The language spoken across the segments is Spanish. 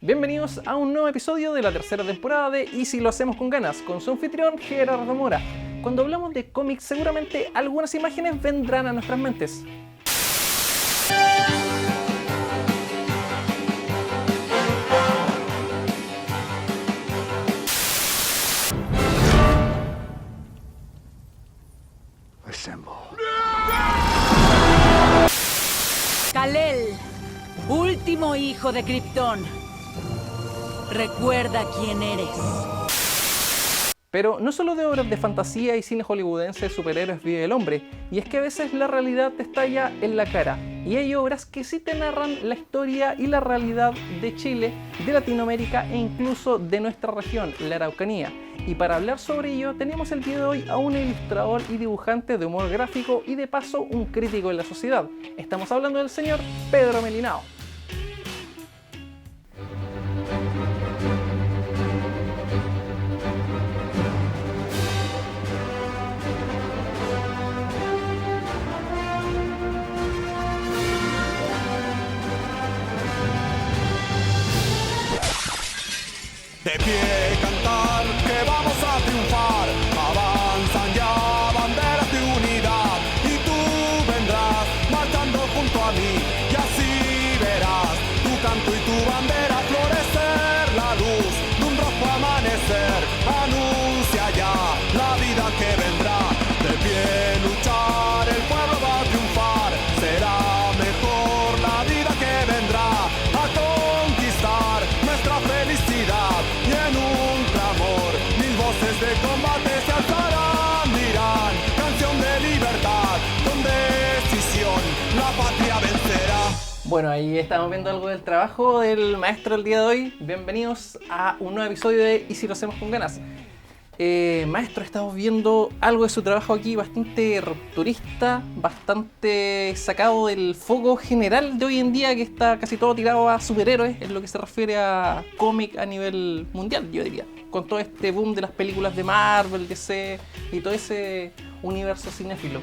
Bienvenidos a un nuevo episodio de la tercera temporada de Y si lo hacemos con ganas, con su anfitrión Gerardo Mora. Cuando hablamos de cómics, seguramente algunas imágenes vendrán a nuestras mentes. Kal-El, último hijo de Krypton. Recuerda quién eres. Pero no solo de obras de fantasía y cine hollywoodense de superhéroes vive el hombre, y es que a veces la realidad te estalla en la cara, y hay obras que sí te narran la historia y la realidad de Chile, de Latinoamérica e incluso de nuestra región, la Araucanía. Y para hablar sobre ello tenemos el día de hoy a un ilustrador y dibujante de humor gráfico y de paso un crítico de la sociedad. Estamos hablando del señor Pedro Melinao. De pie cantar, que vamos a triunfar. Avanzan ya banderas de unidad y tú vendrás marchando junto a mí y así verás tu canto y tu bandera florecer. La luz de un rojo amanecer anuncia ya la vida que vendrá. De pie luchar, el pueblo va a triunfar. Será mejor la vida que vendrá a conquistar nuestra felicidad. Y en un clamor, mil voces de combate se alzarán, dirán, canción de libertad, con decisión la patria vencerá. Bueno, ahí estamos viendo algo del trabajo del maestro el día de hoy. Bienvenidos a un nuevo episodio de Y si lo hacemos con ganas. Maestro, estamos viendo algo de su trabajo aquí bastante rupturista, bastante sacado del foco general de hoy en día, que está casi todo tirado a superhéroes en lo que se refiere a cómic a nivel mundial, yo diría. Con todo este boom de las películas de Marvel, DC y todo ese universo cinéfilo.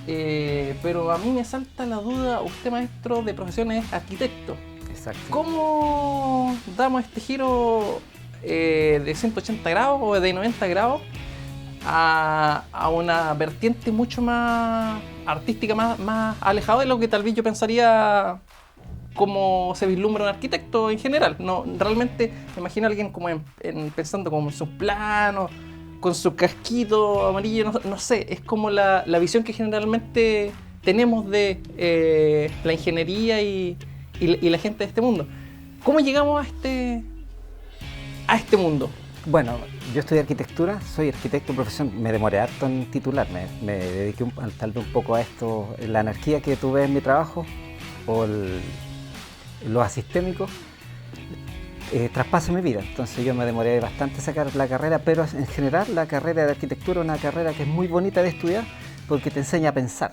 Pero a mí me salta la duda, usted maestro de profesión es arquitecto. Exacto. ¿Cómo damos este giro de 180 grados o de 90 grados a una vertiente mucho más artística, más alejada de lo que tal vez yo pensaría como se vislumbra un arquitecto en general? No, realmente me imagino a alguien como pensando como en sus planos, con su casquito amarillo, no sé, es como la visión que generalmente tenemos de la ingeniería y la gente de este mundo. ¿Cómo llegamos a este mundo? Bueno, yo estudié arquitectura, soy arquitecto de profesión, me demoré harto en titularme, me dediqué tal vez un poco a esto, la anarquía que tuve en mi trabajo o lo asistémico traspasa mi vida, entonces yo me demoré bastante en sacar la carrera, pero en general la carrera de arquitectura es una carrera que es muy bonita de estudiar porque te enseña a pensar.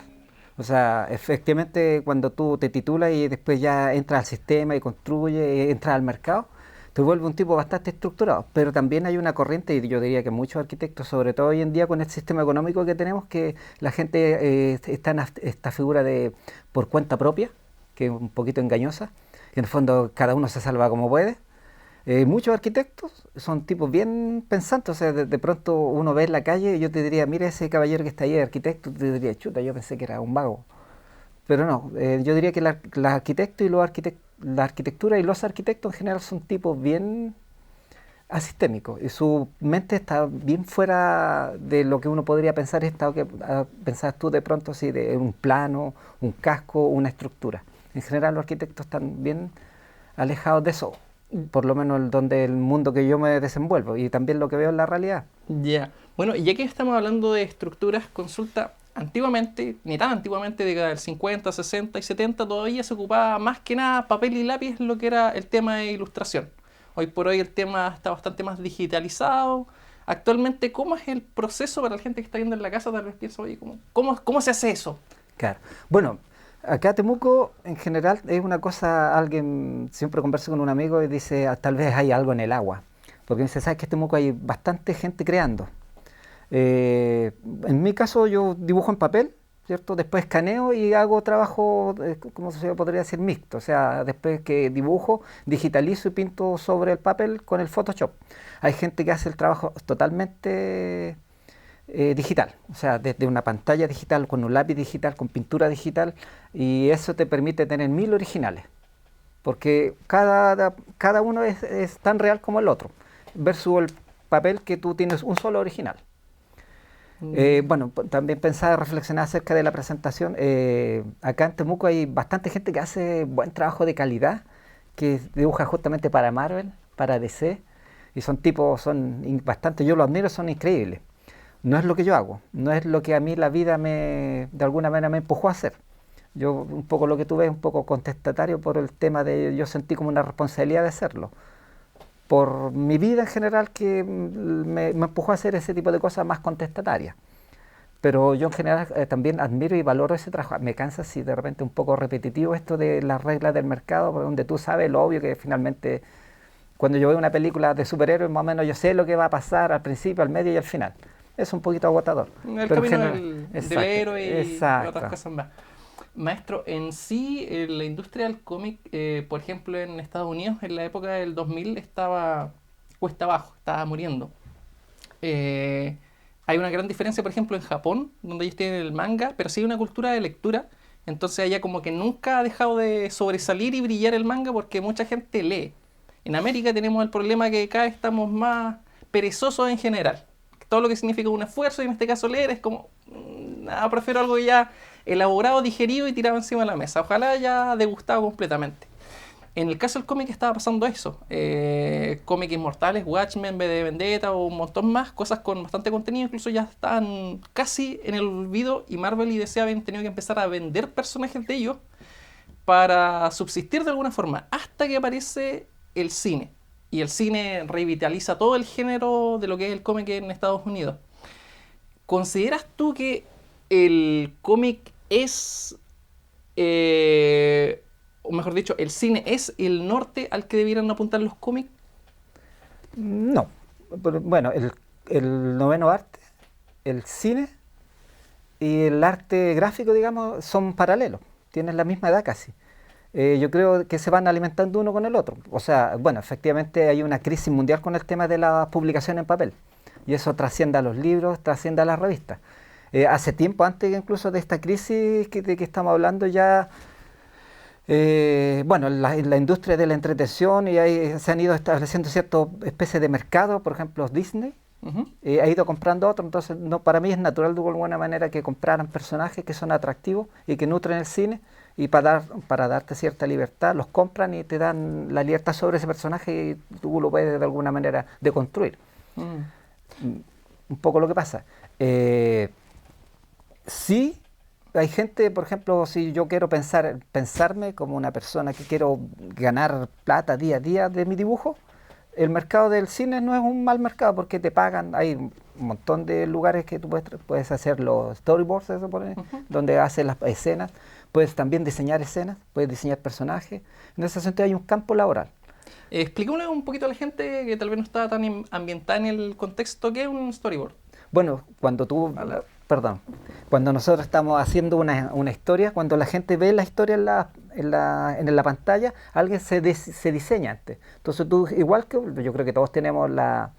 O sea, efectivamente cuando tú te titulas y después ya entras al sistema y construyes, entras al mercado, te vuelve un tipo bastante estructurado, pero también hay una corriente, y yo diría que muchos arquitectos, sobre todo hoy en día con el sistema económico que tenemos, que la gente está en esta figura de por cuenta propia, que es un poquito engañosa, que en el fondo cada uno se salva como puede. Muchos arquitectos son tipos bien pensantes, o sea, de pronto uno ve en la calle y yo te diría, mira ese caballero que está ahí, arquitecto, te diría, chuta, yo pensé que era un vago. Pero no, yo diría que los arquitectos y la arquitectura y los arquitectos en general son tipos bien asistémicos y su mente está bien fuera de lo que uno podría pensar, pensás tú de pronto así de un plano, un casco, una estructura. En general los arquitectos están bien alejados de eso, por lo menos donde el mundo que yo me desenvuelvo y también lo que veo en la realidad. Ya. Bueno, y ya que estamos hablando de estructuras, consulta, antiguamente, ni tan antiguamente, década del 50, 60 y 70, todavía se ocupaba más que nada papel y lápiz, lo que era el tema de ilustración. Hoy por hoy el tema está bastante más digitalizado. Actualmente, ¿cómo es el proceso para la gente que está viendo en la casa? Tal vez pienso, oye, ¿cómo se hace eso? Claro. Bueno, acá Temuco en general es una cosa, alguien siempre converso con un amigo y dice, tal vez hay algo en el agua. Porque me dice, ¿sabes que en Temuco hay bastante gente creando? En mi caso yo dibujo en papel, ¿cierto? Después escaneo y hago trabajo, ¿cómo se podría decir? Mixto. O sea, después que dibujo, digitalizo y pinto sobre el papel con el Photoshop. Hay gente que hace el trabajo totalmente digital, o sea, desde una pantalla digital, con un lápiz digital, con pintura digital, y eso te permite tener 1000 originales, porque cada uno es tan real como el otro, versus el papel que tú tienes un solo original. Bueno, también pensaba reflexionar acerca de la presentación. Acá en Temuco hay bastante gente que hace buen trabajo de calidad, que dibuja justamente para Marvel, para DC, y son tipos, bastante, yo los admiro, son increíbles. No es lo que yo hago, no es lo que a mí la vida de alguna manera me empujó a hacer. Yo un poco lo que tuve es un poco contestatario por el tema de, yo sentí como una responsabilidad de hacerlo. Por mi vida en general que me empujó a hacer ese tipo de cosas más contestatarias. Pero yo en general también admiro y valoro ese trabajo. Me cansa si de repente un poco repetitivo esto de las reglas del mercado, donde tú sabes lo obvio que finalmente, cuando yo veo una película de superhéroes, más o menos yo sé lo que va a pasar al principio, al medio y al final. Es un poquito agotador. El pero camino del héroe y exacto. otras cosas más. Maestro, en sí, la industria del cómic, por ejemplo, en Estados Unidos, en la época del 2000, estaba cuesta abajo, estaba muriendo. Hay una gran diferencia, por ejemplo, en Japón, donde ellos tienen el manga, pero sí hay una cultura de lectura. Entonces allá como que nunca ha dejado de sobresalir y brillar el manga porque mucha gente lee. En América tenemos el problema que acá estamos más perezosos en general. Todo lo que significa un esfuerzo, y en este caso leer, es como, prefiero algo ya elaborado, digerido y tirado encima de la mesa. Ojalá haya degustado completamente. En el caso del cómic estaba pasando eso. Cómics inmortales, Watchmen, V de Vendetta o un montón más, cosas con bastante contenido, incluso ya estaban casi en el olvido y Marvel y DC habían tenido que empezar a vender personajes de ellos para subsistir de alguna forma, hasta que aparece el cine. Y el cine revitaliza todo el género de lo que es el cómic en Estados Unidos. ¿Consideras tú que el cómic es, o mejor dicho, el cine es el norte al que debieran apuntar los cómics? No. Bueno, el noveno arte, el cine y el arte gráfico, digamos, son paralelos. Tienen la misma edad casi. Yo creo que se van alimentando uno con el otro. O sea, bueno, efectivamente hay una crisis mundial con el tema de la publicación en papel. Y eso trasciende a los libros, trasciende a las revistas. Hace tiempo, antes incluso de esta crisis de que estamos hablando ya, bueno, en la industria de la entretención se han ido estableciendo ciertas especies de mercado, por ejemplo Disney, ha ido comprando otro, entonces para mí es natural de alguna manera que compraran personajes que son atractivos y que nutren el cine, y para darte cierta libertad los compran y te dan la libertad sobre ese personaje y tú lo puedes de alguna manera deconstruir. Un poco lo que pasa. Sí, hay gente, por ejemplo, si yo quiero pensarme como una persona que quiero ganar plata día a día de mi dibujo, el mercado del cine no es un mal mercado porque te pagan, hay un montón de lugares que tú puedes hacer los storyboards, se supone, donde haces las escenas, puedes también diseñar escenas, puedes diseñar personajes, en ese sentido hay un campo laboral. Explícame un poquito a la gente que tal vez no está tan ambientada en el contexto, ¿qué es un storyboard? Bueno, cuando nosotros estamos haciendo una historia, cuando la gente ve la historia en la pantalla, alguien se diseña antes. Entonces tú, igual que yo creo que todos tenemos la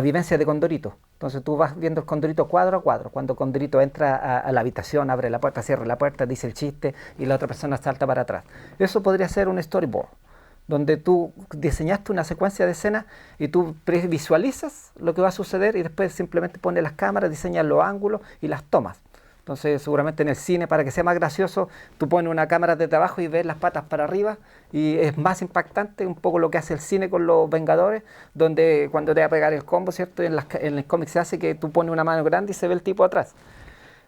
vivencia de Condorito. Entonces tú vas viendo el Condorito cuadro a cuadro. Cuando Condorito entra a la habitación, abre la puerta, cierra la puerta, dice el chiste y la otra persona salta para atrás. Eso podría ser un storyboard, donde tú diseñaste una secuencia de escenas y tú visualizas lo que va a suceder y después simplemente pones las cámaras, diseñas los ángulos y las tomas. Entonces seguramente en el cine, para que sea más gracioso, tú pones una cámara desde abajo y ves las patas para arriba y es más impactante un poco lo que hace el cine con los Vengadores, donde cuando te va a pegar el combo, ¿cierto? En el cómic se hace que tú pones una mano grande y se ve el tipo atrás.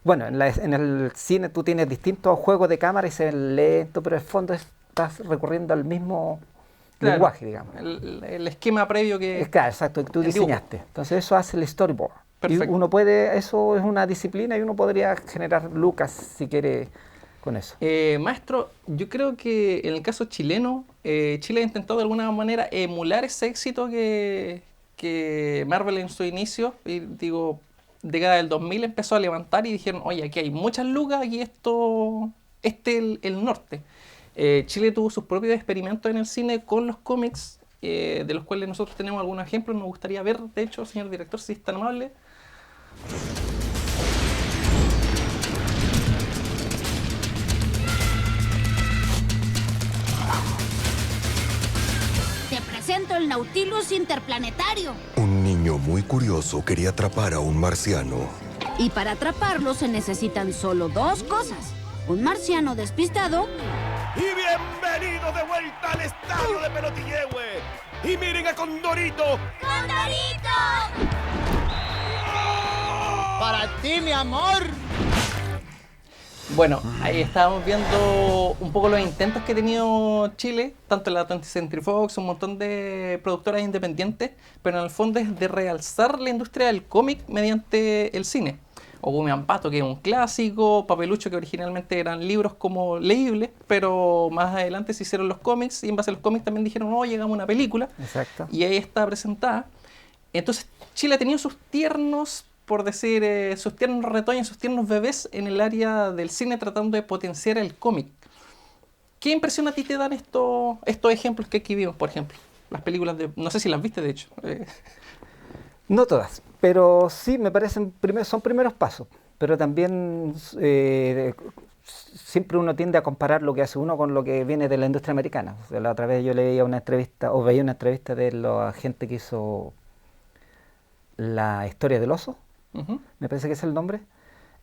Bueno, en el cine tú tienes distintos juegos de cámara y se ve lento, pero en el fondo estás recurriendo al mismo lenguaje, digamos. El esquema previo que... Claro, exacto, que tú diseñaste. Entonces eso hace el storyboard. Perfecto. Y eso es una disciplina y uno podría generar lucas si quiere con eso. Maestro, yo creo que en el caso chileno, Chile ha intentado de alguna manera emular ese éxito que Marvel en su inicio, y digo, década del 2000 empezó a levantar y dijeron, oye, aquí hay muchas lucas, aquí esto, el norte. Chile tuvo sus propios experimentos en el cine con los cómics, de los cuales nosotros tenemos algunos ejemplos. Nos gustaría ver, de hecho, señor director, si es tan amable. Te presento el Nautilus Interplanetario. Un niño muy curioso quería atrapar a un marciano. Y para atraparlo se necesitan solo dos cosas. Un marciano despistado Y bienvenido de vuelta al estadio de Pelotillehue. Y miren a Condorito. ¡Condorito! Para ti, mi amor. Bueno, ahí estábamos viendo un poco los intentos que ha tenido Chile, tanto la 20th Century Fox, un montón de productoras independientes, pero en el fondo es de realzar la industria del cómic mediante el cine. Ogumi Ampato, que es un clásico, Papelucho, que originalmente eran libros como leíbles, pero más adelante se hicieron los cómics y en base a los cómics también dijeron, oh, llegamos a una película. Exacto. Y ahí está presentada. Entonces Chile ha tenido sus tiernos, por decir, sus tiernos retoños, sus tiernos bebés en el área del cine tratando de potenciar el cómic. ¿Qué impresión a ti te dan estos ejemplos que aquí vimos, por ejemplo? Las películas de... No sé si las viste, de hecho. No todas, pero sí me parecen, son primeros pasos. Pero también siempre uno tiende a comparar lo que hace uno con lo que viene de la industria americana. O sea, la otra vez yo leía una entrevista, o veía una entrevista de la gente que hizo La historia del oso, me parece que es el nombre,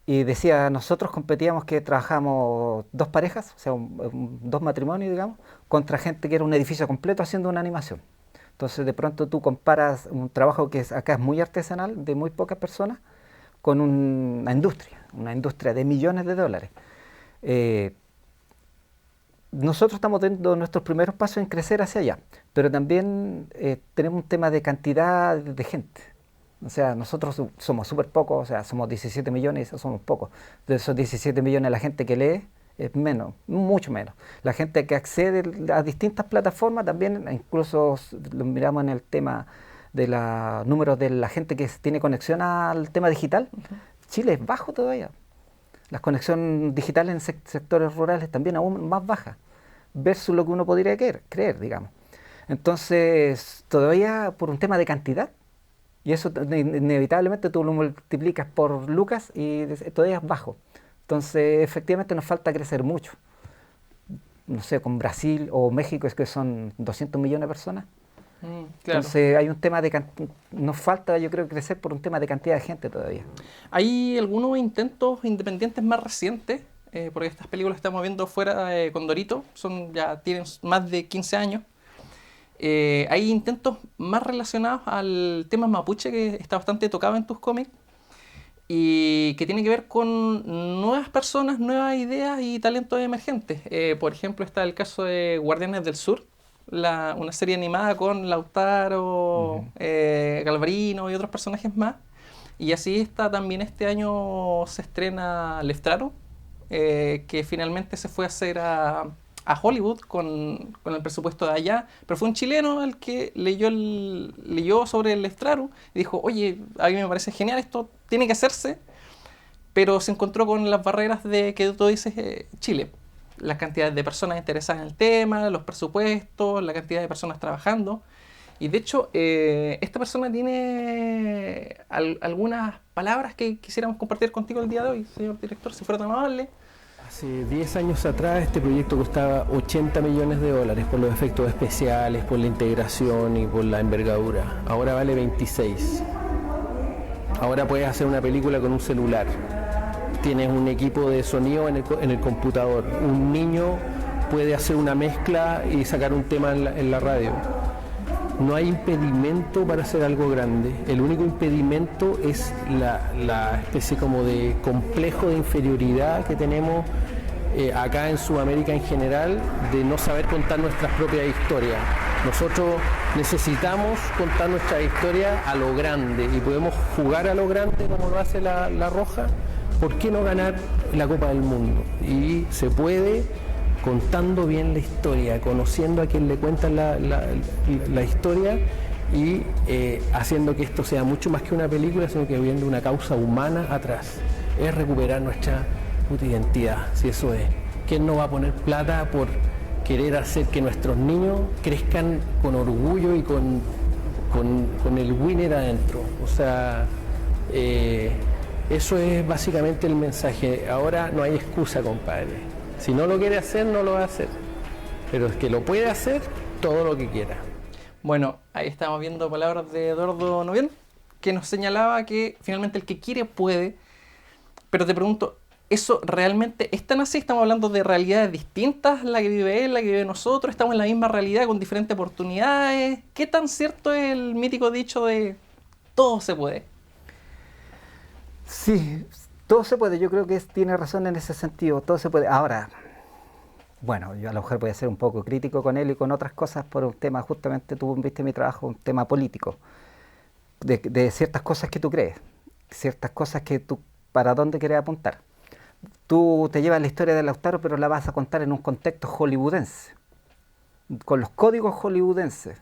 y decía, nosotros competíamos que trabajábamos dos parejas, o sea, dos matrimonios, digamos, contra gente que era un edificio completo haciendo una animación. Entonces, de pronto tú comparas un trabajo que acá es muy artesanal, de muy pocas personas, con una industria de millones de dólares. Nosotros estamos dando nuestros primeros pasos en crecer hacia allá, pero también tenemos un tema de cantidad de gente. O sea, nosotros somos súper pocos, o sea, somos 17 millones y somos pocos. De esos 17 millones, la gente que lee es menos, mucho menos. La gente que accede a distintas plataformas también, incluso lo miramos en el tema de los números de la gente que tiene conexión al tema digital. Chile es bajo todavía. La conexión digital en sectores rurales también aún más baja, versus lo que uno podría creer, digamos. Entonces, todavía por un tema de cantidad, y eso inevitablemente tú lo multiplicas por lucas y todavía es bajo. Entonces, efectivamente nos falta crecer mucho. No sé, con Brasil o México es que son 200 millones de personas. Claro. Entonces, hay un tema nos falta, yo creo, crecer por un tema de cantidad de gente todavía. Hay algunos intentos independientes más recientes, porque estas películas que estamos viendo fuera de Condorito ya tienen más de 15 años. Hay intentos más relacionados al tema mapuche, que está bastante tocado en tus cómics, y que tiene que ver con nuevas personas, nuevas ideas y talentos emergentes. Por ejemplo, está el caso de Guardianes del Sur, una serie animada con Lautaro, Galvarino y otros personajes más. Y así está también este año se estrena Leftraro, que finalmente se fue a hacer a Hollywood con el presupuesto de allá, pero fue un chileno el que leyó sobre el Leftraro y dijo, oye, a mí me parece genial, esto tiene que hacerse, pero se encontró con las barreras de que tú dices Chile, las cantidades de personas interesadas en el tema, los presupuestos, la cantidad de personas trabajando, y de hecho esta persona tiene algunas palabras que quisiéramos compartir contigo el día de hoy, señor director, si fuera tan amable. Hace 10 años atrás este proyecto costaba 80 millones de dólares por los efectos especiales, por la integración y por la envergadura. Ahora vale 26. Ahora puedes hacer una película con un celular. Tienes un equipo de sonido en el computador. Un niño puede hacer una mezcla y sacar un tema en la radio. No hay impedimento para hacer algo grande. El único impedimento es la especie como de complejo de inferioridad que tenemos acá en Sudamérica en general, de no saber contar nuestras propias historias. Nosotros necesitamos contar nuestra historia a lo grande y podemos jugar a lo grande como lo hace la Roja. ¿Por qué no ganar la Copa del Mundo? Y se puede contando bien la historia, conociendo a quien le cuentan la historia y haciendo que esto sea mucho más que una película, sino que habiendo una causa humana atrás. Es recuperar nuestra puta identidad, si eso es. ¿Quién no va a poner plata por querer hacer que nuestros niños crezcan con orgullo y con el winner adentro? O sea, eso es básicamente el mensaje. Ahora no hay excusa, compadre. Si no lo quiere hacer, no lo va a hacer. Pero es que lo puede hacer todo lo que quiera. Bueno, ahí estamos viendo palabras de Eduardo Novián, que nos señalaba que finalmente el que quiere puede. Pero te pregunto, ¿eso realmente es tan así? ¿Estamos hablando de realidades distintas? La que vive él, la que vive nosotros, ¿estamos en la misma realidad con diferentes oportunidades? ¿Qué tan cierto es el mítico dicho de todo se puede? Sí, todo se puede. Yo creo que tiene razón en ese sentido. Todo se puede. Ahora, bueno, yo a lo mejor voy a ser un poco crítico con él y con otras cosas por un tema, justamente tú viste mi trabajo, un tema político, de ciertas cosas que tú crees, ciertas cosas que tú, para dónde quieres apuntar. Tú te llevas la historia de Lautaro, pero la vas a contar en un contexto hollywoodense, con los códigos hollywoodenses.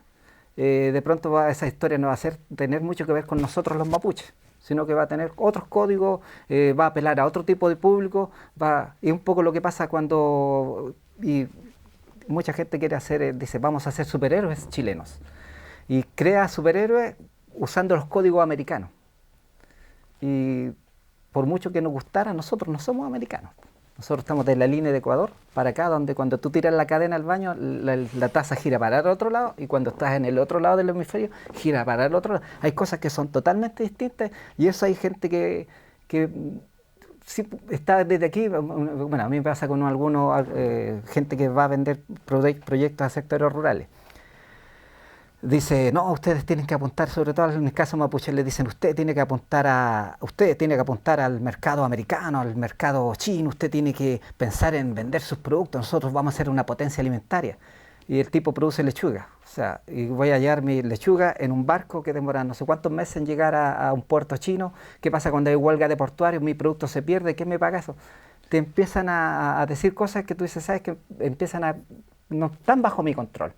De pronto esa historia no va a tener mucho que ver con nosotros los mapuches, sino que va a tener otros códigos, va a apelar a otro tipo de público, y un poco lo que pasa cuando mucha gente quiere hacer, dice, vamos a hacer superhéroes chilenos, y crea superhéroes usando los códigos americanos. Y por mucho que nos gustara, nosotros no somos americanos. Nosotros estamos de la línea de Ecuador para acá, donde cuando tú tiras la cadena al baño, la taza gira para el otro lado, y cuando estás en el otro lado del hemisferio, gira para el otro lado. Hay cosas que son totalmente distintas, y eso hay gente que sí, está desde aquí. Bueno, a mí me pasa con algunos, gente que va a vender proyectos a sectores rurales. Dice, no, ustedes tienen que apuntar, sobre todo en el caso mapuche, le dicen, usted tiene que apuntar al mercado americano, al mercado chino, usted tiene que pensar en vender sus productos, nosotros vamos a ser una potencia alimentaria. Y el tipo produce lechuga, o sea, y voy a hallar mi lechuga en un barco que demora no sé cuántos meses en llegar a un puerto chino. ¿Qué pasa cuando hay huelga de portuarios? Mi producto se pierde, ¿quién me paga eso? Te empiezan a decir cosas que tú dices, sabes, que no están bajo mi control.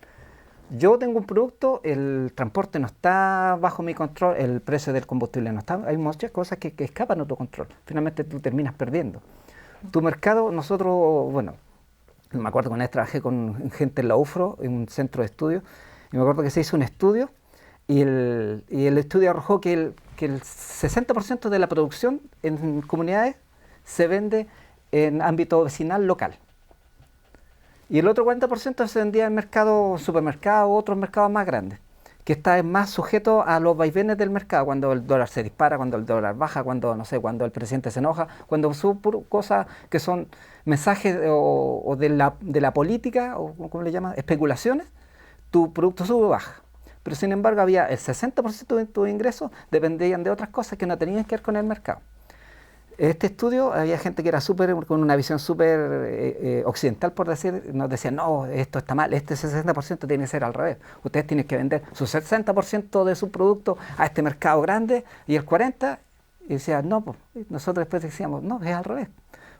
Yo tengo un producto, el transporte no está bajo mi control, el precio del combustible no está, hay muchas cosas que escapan a tu control. Finalmente tú terminas perdiendo. Tu mercado, nosotros, bueno, me acuerdo que una vez trabajé con gente en la UFRO, en un centro de estudio, y me acuerdo que se hizo un estudio, y el estudio arrojó que el 60% de la producción en comunidades se vende en ámbito vecinal local. Y el otro 40% se vendía en mercado, supermercado, otros mercados más grandes, que está más sujeto a los vaivenes del mercado, cuando el dólar se dispara, cuando el dólar baja, cuando, no sé, cuando el presidente se enoja, cuando son cosas que son mensajes o de la política, o ¿cómo le llaman? Especulaciones, tu producto sube o baja. Pero sin embargo había el 60% de tus ingresos dependían de otras cosas que no tenían que ver con el mercado. Este estudio había gente que era con una visión súper occidental, por decir, nos decían, no, esto está mal, este 60% tiene que ser al revés. Ustedes tienen que vender su 60% de su producto a este mercado grande y el 40%, y decían, no, pues nosotros después decíamos, no, es al revés,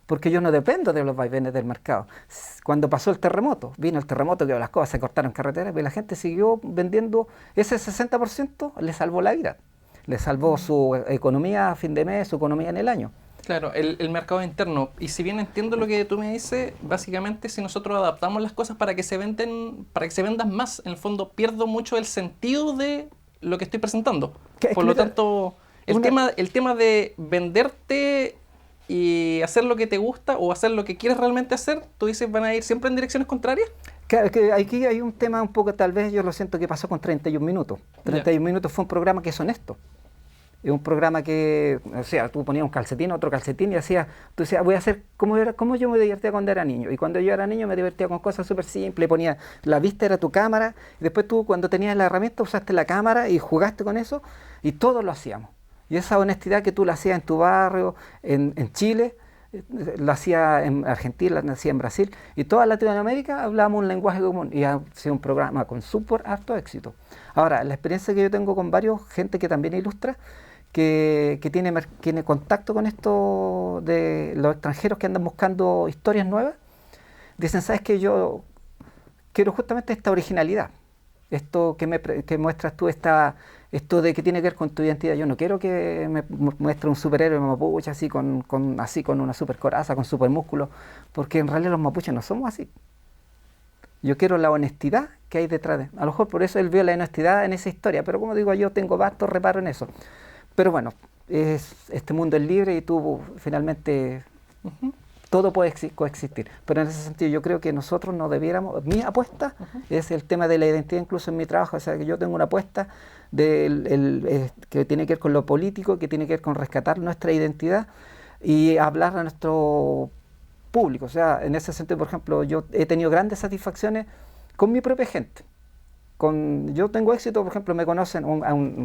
porque yo no dependo de los vaivenes del mercado. Cuando pasó el terremoto, vino el terremoto, que las cosas se cortaron carreteras, y la gente siguió vendiendo, ese 60% le salvó la vida, le salvó su economía a fin de mes, su economía en el año. Claro, el mercado interno. Y si bien entiendo lo que tú me dices, básicamente si nosotros adaptamos las cosas para que se vendan más, en el fondo pierdo mucho el sentido de lo que estoy presentando. Por lo tanto, el tema de venderte y hacer lo que te gusta o hacer lo que quieres realmente hacer, tú dices, van a ir siempre en direcciones contrarias. Claro, que aquí hay un tema un poco, tal vez yo lo siento, que pasó con 31 minutos. 31 minutos fue un programa que es honesto. Es un programa que, o sea, tú ponías un calcetín, otro calcetín y tú decías, voy a hacer como yo me divertía cuando era niño. Y cuando yo era niño me divertía con cosas súper simples, ponía, la vista era tu cámara, y después tú cuando tenías la herramienta usaste la cámara y jugaste con eso, y todos lo hacíamos. Y esa honestidad que tú la hacías en tu barrio, en Chile, lo hacía en Argentina, lo hacía en Brasil, y toda Latinoamérica hablábamos un lenguaje común, y ha sido un programa con súper harto éxito. Ahora, la experiencia que yo tengo con gente que también ilustra, que tiene contacto con esto de los extranjeros que andan buscando historias nuevas, dicen, ¿sabes qué? Yo quiero justamente esta originalidad. esto que muestras tú, esto de que tiene que ver con tu identidad. Yo no quiero que me muestre un superhéroe mapuche así con una super coraza, con super músculo, porque en realidad los mapuches no somos así. Yo quiero la honestidad que hay detrás de. A lo mejor por eso él vio la honestidad en esa historia, pero como digo, yo tengo vasto reparo en eso. Pero bueno, este mundo es libre y tú finalmente todo puede coexistir. Pero en ese sentido yo creo que nosotros no debiéramos, mi apuesta es el tema de la identidad incluso en mi trabajo, o sea que yo tengo una apuesta que tiene que ver con lo político, que tiene que ver con rescatar nuestra identidad y hablar a nuestro público. O sea, en ese sentido, por ejemplo, yo he tenido grandes satisfacciones con mi propia gente. Yo tengo éxito, por ejemplo, me conocen,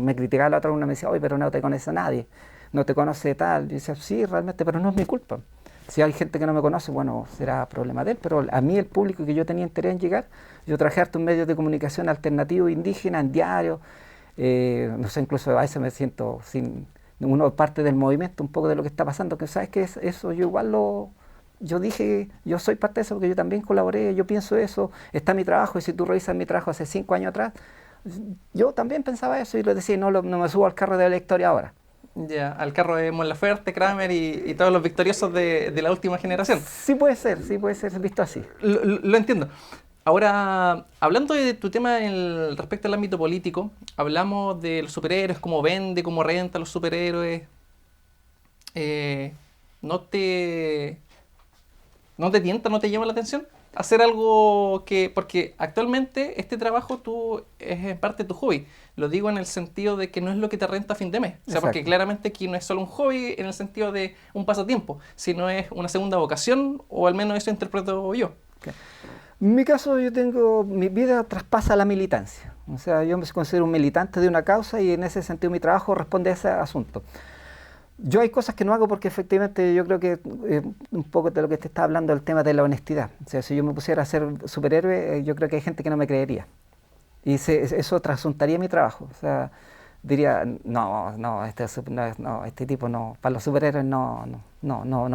me criticaba la otra, una me decía, oye, pero no te conoce nadie, no te conoce tal. Y decía, sí, realmente, pero no es mi culpa. Si hay gente que no me conoce, bueno, será problema de él, pero a mí el público que yo tenía interés en llegar, yo trabajé harto en medios de comunicación alternativos indígenas, en diarios, no sé, incluso a veces me siento uno parte del movimiento, un poco de lo que está pasando, que sabes que eso yo igual yo dije, yo soy parte de eso porque yo también colaboré, yo pienso eso, está mi trabajo, y si tú revisas mi trabajo hace 5 años atrás, yo también pensaba eso y lo decía, no me subo al carro de la historia ahora. Ya, al carro de Mon Laferte, Kramer y todos los victoriosos de la última generación. Sí puede ser visto así. Lo entiendo. Ahora, hablando de tu tema respecto al ámbito político, hablamos de los superhéroes, cómo vende, cómo renta los superhéroes. ¿No te tienta, no te llama la atención hacer algo porque actualmente este trabajo es en parte tu hobby? Lo digo en el sentido de que no es lo que te renta a fin de mes. O sea, porque claramente aquí no es solo un hobby en el sentido de un pasatiempo, sino es una segunda vocación, o al menos eso interpreto yo. Okay. En mi caso, mi vida traspasa la militancia. O sea, yo me considero un militante de una causa y en ese sentido mi trabajo responde a ese asunto. Yo hay cosas que no hago porque efectivamente yo creo que un poco de lo que te estaba hablando, el tema de la honestidad. O sea, si yo me pusiera a ser superhéroe, yo creo que hay gente que no me creería. Y eso trasuntaría mi trabajo. O sea, diría, este tipo no, para los superhéroes no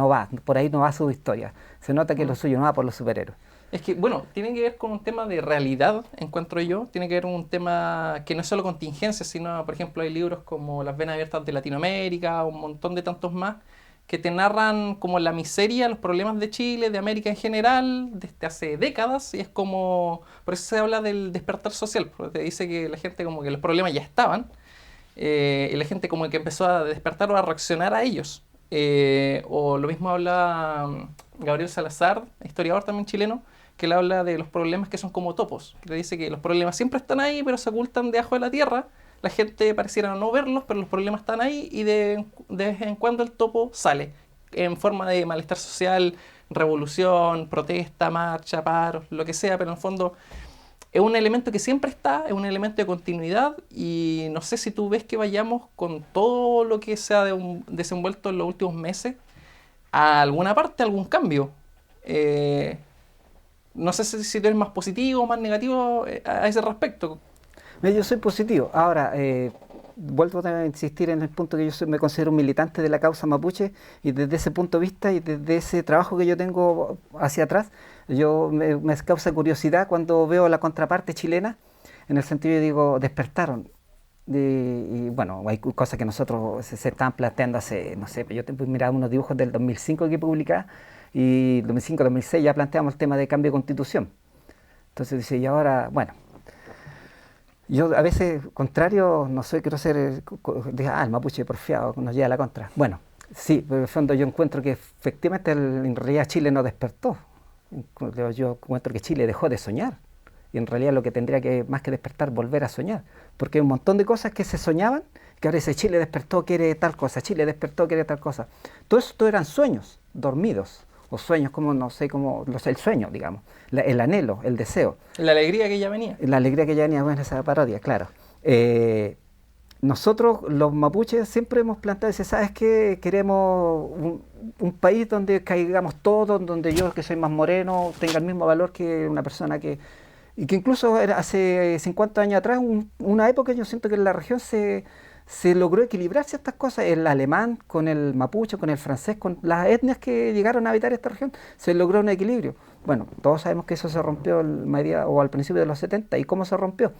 va, por ahí no va su historia. Se nota que lo suyo no va por los superhéroes. Es que, bueno, tiene que ver con un tema de realidad, encuentro yo. Tiene que ver con un tema que no es solo contingencia, sino, por ejemplo, hay libros como Las venas abiertas de Latinoamérica, un montón de tantos más, que te narran como la miseria, los problemas de Chile, de América en general, desde hace décadas, y es como, por eso se habla del despertar social, porque te dice que la gente como que los problemas ya estaban, y la gente como que empezó a despertar o a reaccionar a ellos. O lo mismo habla Gabriel Salazar, historiador también chileno, que él habla de los problemas que son como topos. Le dice que los problemas siempre están ahí, pero se ocultan debajo de la tierra. La gente pareciera no verlos, pero los problemas están ahí y de vez en cuando el topo sale en forma de malestar social, revolución, protesta, marcha, paros, lo que sea, pero en el fondo es un elemento que siempre está, es un elemento de continuidad, y no sé si tú ves que vayamos con todo lo que se ha desenvuelto en los últimos meses a alguna parte, a algún cambio. No sé si tú eres más positivo o más negativo a ese respecto. Yo soy positivo. Ahora, vuelvo a insistir en el punto que me considero un militante de la causa mapuche, y desde ese punto de vista y desde ese trabajo que yo tengo hacia atrás, me causa curiosidad cuando veo la contraparte chilena, en el sentido de, digo, despertaron. Y bueno, hay cosas que nosotros se estaban planteando hace, no sé, yo miraba unos dibujos del 2005 que publicaba, y 2005-2006 ya planteamos el tema de cambio de constitución. Entonces dice, y ahora, bueno, yo a veces, contrario, no soy, quiero ser, el mapuche porfiado, nos lleva a la contra. Bueno, sí, pero en el fondo yo encuentro que efectivamente en realidad Chile no despertó. Yo encuentro que Chile dejó de soñar. Y en realidad lo que tendría que, más que despertar, volver a soñar. Porque hay un montón de cosas que se soñaban, que ahora dice, Chile despertó, quiere tal cosa, Chile despertó, quiere tal cosa. Todo esto eran sueños dormidos. O sueños, como no sé, como el sueño, digamos, el anhelo, el deseo. La alegría que ya venía. La alegría que ya venía, bueno, esa parodia, claro. Nosotros, los mapuches, siempre hemos planteado, ¿sabes qué? Queremos un país donde caigamos todos, donde yo, que soy más moreno, tenga el mismo valor que una persona y que incluso hace 50 años atrás, una época, yo siento que en la región se logró equilibrar ciertas cosas, el alemán con el mapuche, con el francés, con las etnias que llegaron a habitar esta región, se logró un equilibrio. Bueno, todos sabemos que eso se rompió al principio de los 70, ¿y cómo se rompió?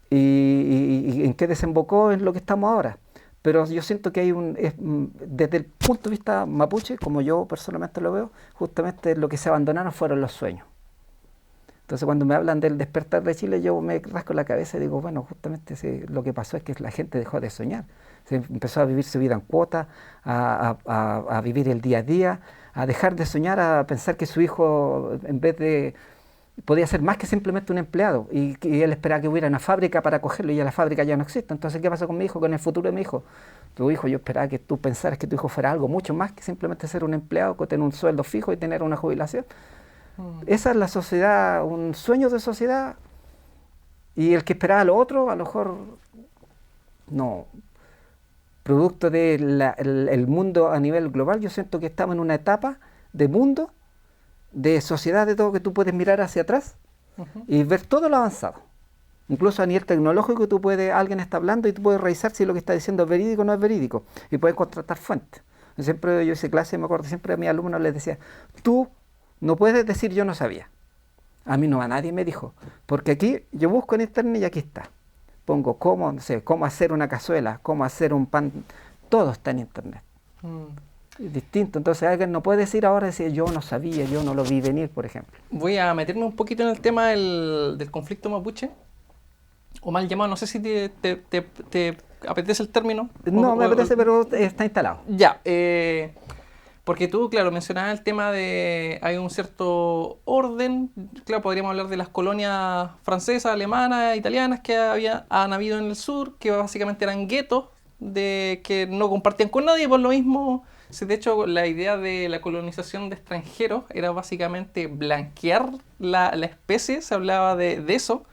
y en qué desembocó en lo que estamos ahora. Pero yo siento que hay desde el punto de vista mapuche, como yo personalmente lo veo, justamente lo que se abandonaron fueron los sueños. Entonces cuando me hablan del despertar de Chile, yo me rasco la cabeza y digo, bueno, justamente lo que pasó es que la gente dejó de soñar. Se empezó a vivir su vida en cuota, a vivir el día a día, a dejar de soñar, a pensar que su hijo, en vez de, podía ser más que simplemente un empleado, y él esperaba que hubiera una fábrica para acogerlo, y ya la fábrica ya no existe. Entonces, ¿qué pasó con mi hijo, con el futuro de mi hijo? Tu hijo, yo esperaba que tú pensaras que tu hijo fuera algo mucho más que simplemente ser un empleado, con tener un sueldo fijo y tener una jubilación. Esa es la sociedad, un sueño de sociedad, y el que esperaba lo otro, a lo mejor no. Producto del mundo a nivel global, yo siento que estamos en una etapa de mundo, de sociedad, de todo, que tú puedes mirar hacia atrás y ver todo lo avanzado. Incluso a nivel tecnológico, alguien está hablando y tú puedes revisar si lo que está diciendo es verídico o no es verídico, y puedes contrastar fuentes. Siempre yo hice clase, me acuerdo, siempre a mis alumnos les decía, tú no puedes decir yo no sabía. A mí no, a nadie me dijo, porque aquí yo busco en internet y aquí está. Pongo cómo, no sé, cómo hacer una cazuela, cómo hacer un pan, todo está en internet. Es distinto, entonces alguien no puede decir ahora, decir yo no sabía, yo no lo vi venir, por ejemplo. Voy a meterme un poquito en el tema del conflicto mapuche, o mal llamado, no sé si te apetece el término. No, me apetece, pero está instalado. Ya, porque tú, claro, mencionabas el tema de hay un cierto orden, claro, podríamos hablar de las colonias francesas, alemanas, italianas que han habido en el sur, que básicamente eran guetos, que no compartían con nadie, por lo mismo, de hecho, la idea de la colonización de extranjeros era básicamente blanquear la especie, se hablaba de eso,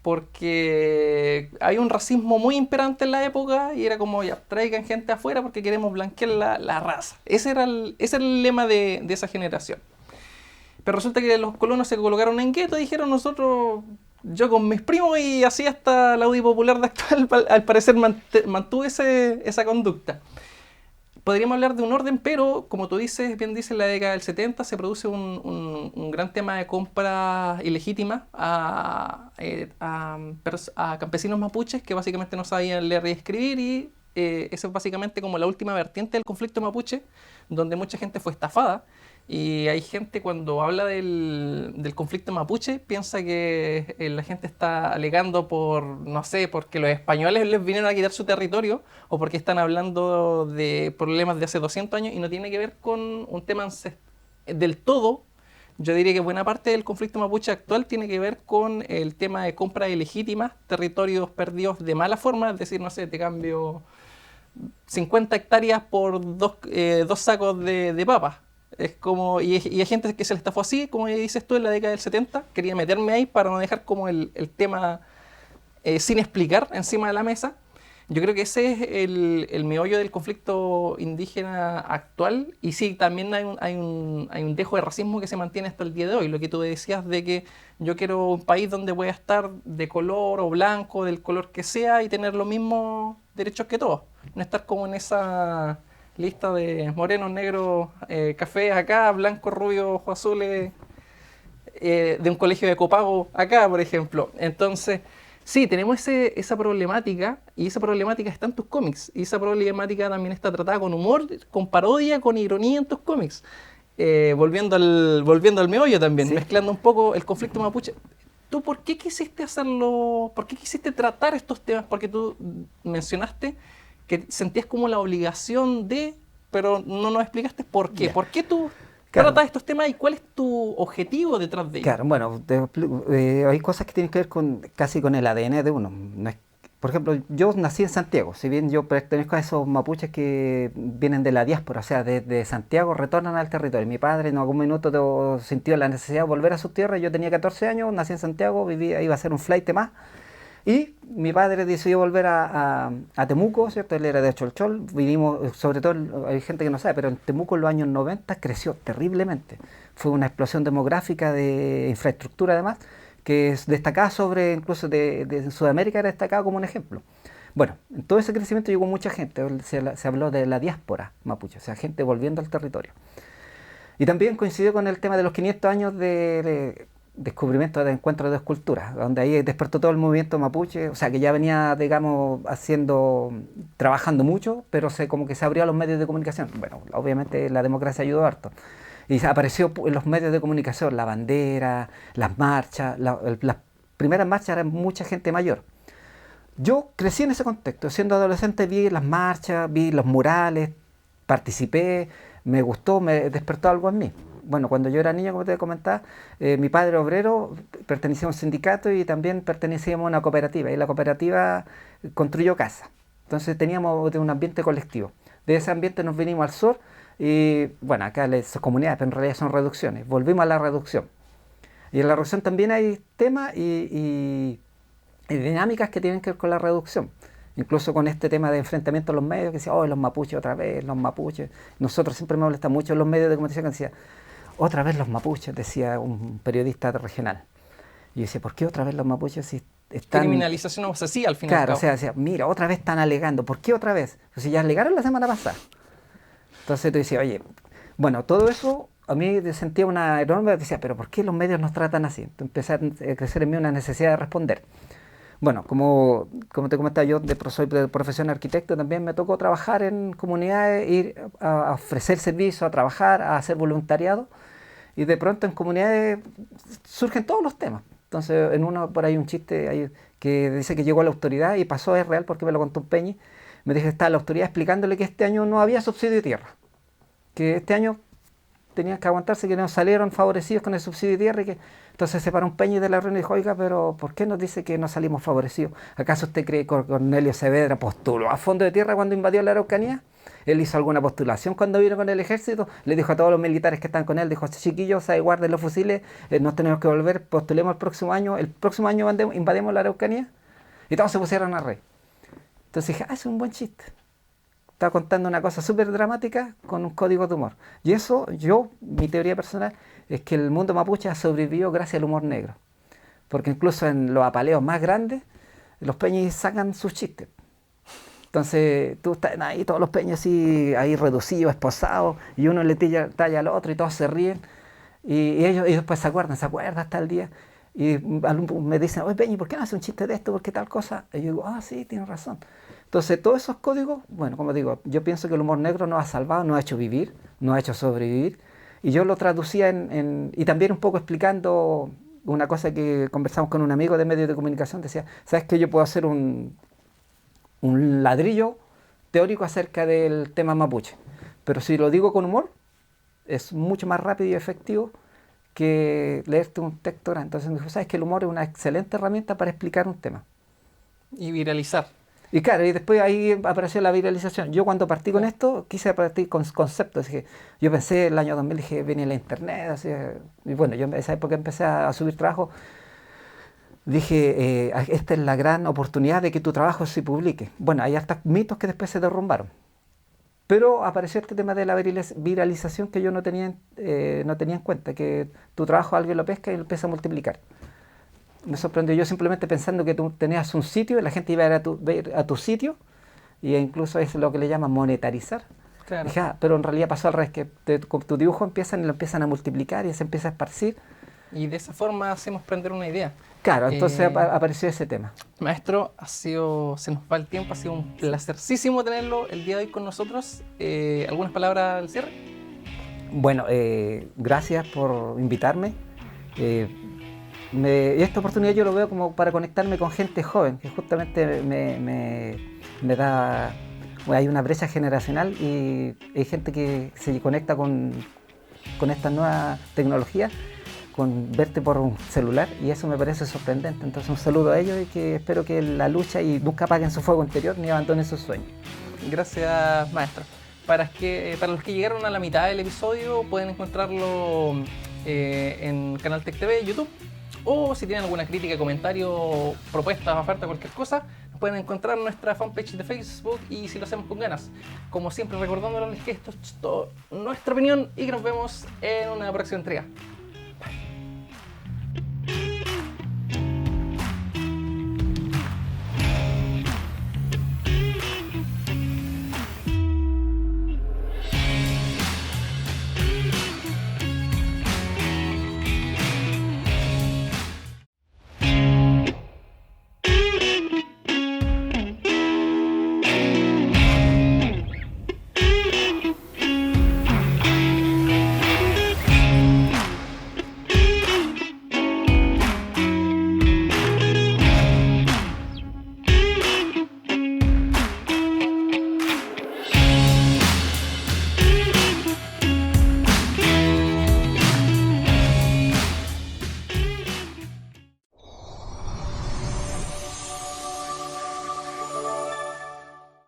porque hay un racismo muy imperante en la época y era como, ya, traigan gente afuera porque queremos blanquear la raza. Ese era el lema de esa generación. Pero resulta que los colonos se colocaron en gueto y dijeron nosotros, yo con mis primos, y así hasta la UDI Popular de actual, al parecer mantuvo esa conducta. Podríamos hablar de un orden, pero como tú dices, bien dices, en la década del 70 se produce un gran tema de compra ilegítima a campesinos mapuches que básicamente no sabían leer y escribir, y esa es básicamente como la última vertiente del conflicto mapuche, donde mucha gente fue estafada. Y hay gente, cuando habla del conflicto mapuche, piensa que la gente está alegando no sé, porque los españoles les vinieron a quitar su territorio, o porque están hablando de problemas de hace 200 años, y no tiene que ver con un tema del todo. Yo diría que buena parte del conflicto mapuche actual tiene que ver con el tema de compras ilegítimas, territorios perdidos de mala forma, es decir, no sé, te cambio 50 hectáreas por dos sacos de papas. Es como, y hay gente que se le estafó así, como dices tú, en la década del 70. Quería meterme ahí para no dejar como el tema sin explicar encima de la mesa. Yo creo que ese es el meollo del conflicto indígena actual. Y sí, también hay un dejo de racismo que se mantiene hasta el día de hoy. Lo que tú decías de que yo quiero un país donde voy a estar de color o blanco, del color que sea, y tener los mismos derechos que todos. No estar como en esa lista de morenos, negros, cafés acá, blancos, rubios, ojos azules, de un colegio de copago acá, por ejemplo. Entonces, sí, tenemos esa problemática, y esa problemática está en tus cómics, y esa problemática también está tratada con humor, con parodia, con ironía en tus cómics. Volviendo al meollo también, sí, mezclando un poco el conflicto mapuche. ¿Tú por qué quisiste hacerlo? ¿Por qué quisiste tratar estos temas? Porque tú mencionaste que sentías como la obligación pero no nos explicaste por qué. ¿Por qué tú tratas estos temas y cuál es tu objetivo detrás de ellos? Claro, bueno, hay cosas que tienen que ver casi con el ADN de uno. No es, por ejemplo, yo nací en Santiago, si bien yo pertenezco a esos mapuches que vienen de la diáspora, o sea, desde Santiago retornan al territorio. Mi padre en algún minuto sintió la necesidad de volver a su tierra. Yo tenía 14 años, nací en Santiago, iba a hacer un flight más. Y mi padre decidió volver a Temuco, ¿cierto? Él era de Cholchol, vivimos, sobre todo, hay gente que no sabe, pero en Temuco en los años 90 creció terriblemente. Fue una explosión demográfica de infraestructura además, que es destacada incluso de Sudamérica, era destacada como un ejemplo. Bueno, en todo ese crecimiento llegó mucha gente, se habló de la diáspora mapuche, o sea, gente volviendo al territorio. Y también coincidió con el tema de los 500 años descubrimiento de encuentros de esculturas, donde ahí despertó todo el movimiento mapuche, o sea que ya venía, digamos, trabajando mucho, pero como que se abrió a los medios de comunicación. Bueno, obviamente la democracia ayudó harto. Y apareció en los medios de comunicación la bandera, las marchas, las primeras marchas eran mucha gente mayor. Yo crecí en ese contexto, siendo adolescente vi las marchas, vi los murales, participé, me gustó, me despertó algo en mí. Bueno, cuando yo era niño, como te comentaba, mi padre obrero pertenecía a un sindicato y también pertenecíamos a una cooperativa. Y la cooperativa construyó casas. Entonces teníamos un ambiente colectivo. De ese ambiente nos vinimos al sur y, bueno, acá son comunidades, pero en realidad son reducciones. Volvimos a la reducción. Y en la reducción también hay temas y dinámicas que tienen que ver con la reducción. Incluso con este tema de enfrentamiento a los medios, que decía, oh, los mapuches otra vez, los mapuches. Nosotros siempre me molesta mucho los medios de comunicación que decía, otra vez los mapuches, decía un periodista regional. Y yo decía, ¿por qué otra vez los mapuches si están... Criminalización obsesiva al final. Claro, o sea, decía, mira, otra vez están alegando. ¿Por qué otra vez? Pues si ya alegaron la semana pasada. Entonces tú decías, oye, bueno, todo eso a mí sentía una enorme... Decía, pero ¿por qué los medios nos tratan así? Entonces empecé a crecer en mí una necesidad de responder. Bueno, como te comentaba yo, soy de profesión arquitecto, también me tocó trabajar en comunidades, ir a ofrecer servicios, a trabajar, a hacer voluntariado. Y de pronto en comunidades surgen todos los temas. Entonces, en uno por ahí un chiste ahí que dice que llegó a la autoridad y pasó, es real porque me lo contó un Peñi. Me dijo que estaba la autoridad explicándole que este año no había subsidio de tierra. Que este año tenían que aguantarse, que no salieron favorecidos con el subsidio de tierra. Y que... Entonces se paró un Peñi de la reunión y dijo, oiga, pero ¿por qué nos dice que no salimos favorecidos? ¿Acaso usted cree que Cornelio Saavedra postuló a fondo de tierra cuando invadió la Araucanía? Él hizo alguna postulación cuando vino con el ejército, le dijo a todos los militares que están con él, dijo, chiquillos, ahí guarden los fusiles, nos tenemos que volver, postulemos el próximo año invadimos la Araucanía. Y todos se pusieron a reír. Entonces dije, es un buen chiste. Estaba contando una cosa súper dramática con un código de humor. Y eso, mi teoría personal, es que el mundo mapuche ha sobrevivido gracias al humor negro. Porque incluso en los apaleos más grandes, los peñis sacan sus chistes. Entonces tú estás ahí, todos los peños así, ahí reducidos, esposados, y uno le talla al otro y todos se ríen. Y ellos después se acuerdan hasta el día. Y me dicen, oye Peñi, ¿por qué no hace un chiste de esto? ¿Por qué tal cosa? Y yo digo, sí, tienes razón. Entonces todos esos códigos, bueno, como digo, yo pienso que el humor negro nos ha salvado, nos ha hecho vivir, nos ha hecho sobrevivir. Y yo lo traducía y también un poco explicando una cosa que conversamos con un amigo de medios de comunicación. Decía, ¿sabes qué? Yo puedo hacer un ladrillo teórico acerca del tema mapuche. Pero si lo digo con humor, es mucho más rápido y efectivo que leerte un texto grande. Entonces me dijo, ¿sabes que el humor es una excelente herramienta para explicar un tema? Y viralizar. Y claro, y después ahí apareció la viralización. Yo cuando partí con esto, quise partir con conceptos. Yo pensé el año 2000, dije, viene la internet. Así, y bueno, yo en esa época empecé a subir trabajo. Dije, esta es la gran oportunidad de que tu trabajo se publique. Bueno, hay hartos mitos que después se derrumbaron. Pero apareció este tema de la viralización que yo no tenía en cuenta, que tu trabajo alguien lo pesca y lo empieza a multiplicar. Me sorprendió, yo simplemente pensando que tú tenías un sitio y la gente iba a ir a tu sitio, y incluso es lo que le llaman monetarizar. Claro. Dije, pero en realidad pasó al revés, que con tu dibujo lo empiezan a multiplicar y se empieza a esparcir. Y de esa forma hacemos prender una idea. Claro, entonces apareció ese tema. Maestro, se nos va el tiempo, ha sido un placercísimo tenerlo el día de hoy con nosotros. ¿Algunas palabras al cierre? Bueno, gracias por invitarme. Esta oportunidad yo lo veo como para conectarme con gente joven, que justamente me da... Hay una brecha generacional y hay gente que se conecta con esta nueva tecnología, con verte por un celular, y eso me parece sorprendente. Entonces un saludo a ellos y que espero que la lucha y nunca apaguen su fuego interior ni abandonen sus sueños. Gracias, maestro. Para los que llegaron a la mitad del episodio, pueden encontrarlo en Canal Tech TV, YouTube, o si tienen alguna crítica, comentario, propuesta, oferta, cualquier cosa, nos pueden encontrar en nuestra fanpage de Facebook, y si lo hacemos con ganas. Como siempre, recordándoles que esto es todo nuestra opinión y que nos vemos en una próxima entrega.